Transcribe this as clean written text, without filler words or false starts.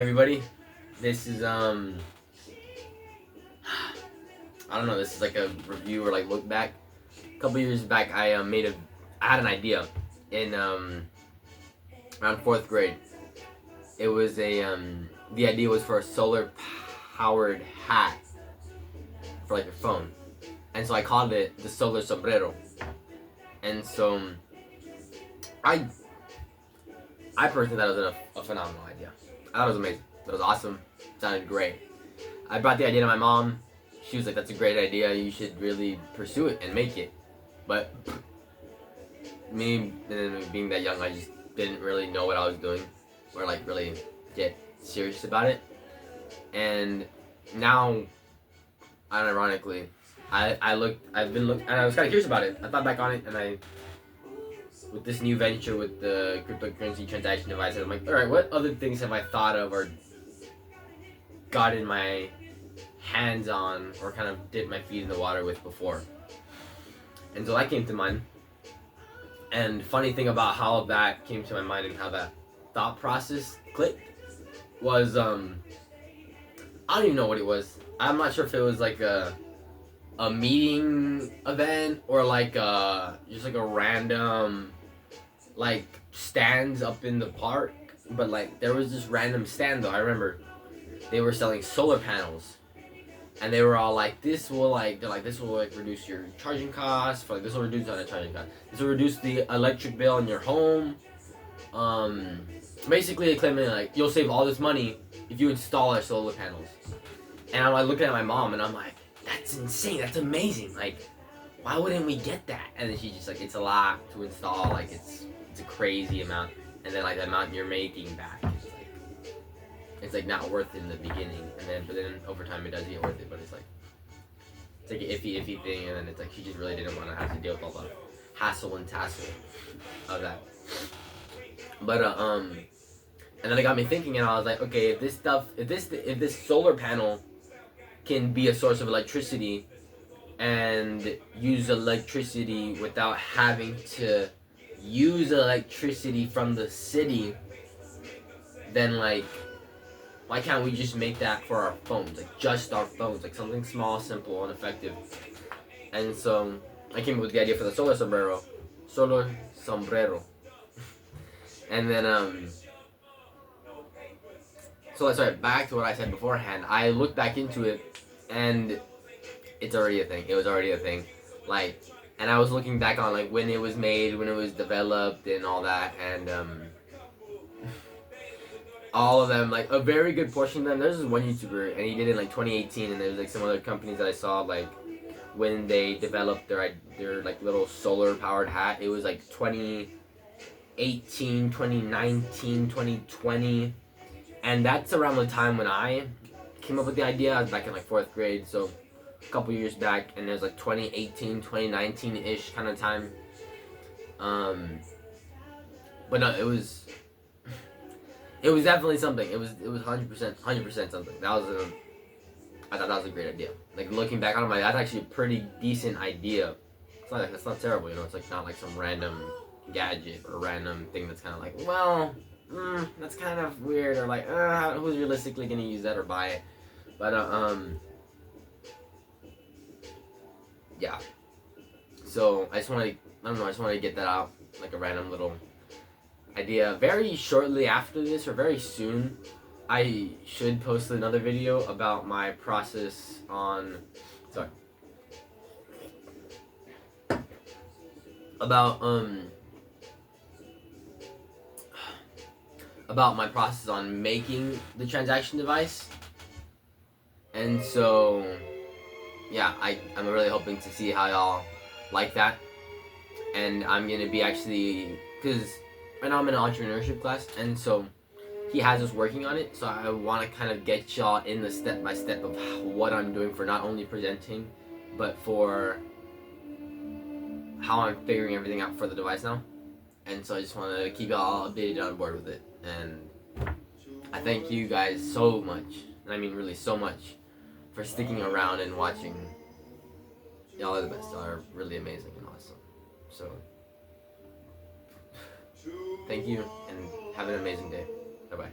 Everybody, this is I don't know, this is like a review or like look back. A couple years back, I had an idea in around 4th grade. It was the idea was for a solar powered hat for like your phone, and so I called it the solar sombrero. And so I I personally thought it was a phenomenal idea. I thought it was amazing. It was awesome. It sounded great. I brought the idea to my mom. She was like, "That's a great idea. You should really pursue it and make it." But me being that young, I just didn't really know what I was doing, or like really get serious about it. And now, unironically, I've been looking, and I was kind of curious about it. I thought back on it, and with this new venture with the cryptocurrency transaction devices, I'm like, all right, what other things have I thought of or gotten my hands on or kind of dipped my feet in the water with before? And so that came to mind. And funny thing about how that came to my mind and how that thought process clicked was I don't even know what it was. I'm not sure if it was like a meeting event or like just like a random like stands up in the park, but like there was this random stand though. I remember they were selling solar panels, and they were all like, this will like, they're like, this will like reduce your charging costs, for like this will reduce on the charging cost, this will reduce the electric bill in your home. Basically claiming like you'll save all this money if you install our solar panels. And I'm like looking at my mom and I'm like, that's insane, that's amazing, like why wouldn't we get that? And then she's just like, it's a lot to install, like it's a crazy amount, and then like the amount you're making back is like, it's like not worth it in the beginning, and then but then over time it does get worth it, but it's like an iffy thing, and then it's like she just really didn't want to have to deal with all the hassle and tassel of that. But and then it got me thinking, and I was like, okay, if this solar panel can be a source of electricity and use electricity without having to use electricity from the city, then like why can't we just make that for our phones, like just our phones, like something small, simple, and effective? And so I came up with the idea for the solar sombrero. And then so sorry, back to what I said beforehand. I looked back into it, and it's already a thing. It was already a thing. Like, and I was looking back on like when it was made, when it was developed, and all that, and all of them, like a very good portion of them. There's this one YouTuber, and he did it in like 2018, and there's like some other companies that I saw like when they developed their like little solar powered hat. It was like 2018, 2019, 2020, and that's around the time when I came up with the idea. I was back in like 4th grade, so a couple years back, and it was like 2018, 2019-ish kind of time. But no, it was definitely something. It was 100% something. I thought that was a great idea. Like looking back on it, that's actually a pretty decent idea. It's not terrible, you know. It's like not like some random gadget or random thing that's kind of like, well, that's kind of weird, or like, who's realistically gonna use that or buy it? But yeah. So I just wanted to get that out, like a random little idea. Very shortly after this, or very soon, I should post another video about my process on, about my process on making the transaction device. And so yeah, I'm really hoping to see how y'all like that. And I'm gonna be actually, because right now I'm in an entrepreneurship class, and so he has us working on it, so I want to kind of get y'all in the step-by-step of what I'm doing for not only presenting, but for how I'm figuring everything out for the device now. And so I just want to keep y'all updated on board with it. And I thank you guys so much, and I mean really so much, for sticking around and watching. Y'all are the best. Y'all are really amazing and awesome. So thank you, and have an amazing day. Bye-bye.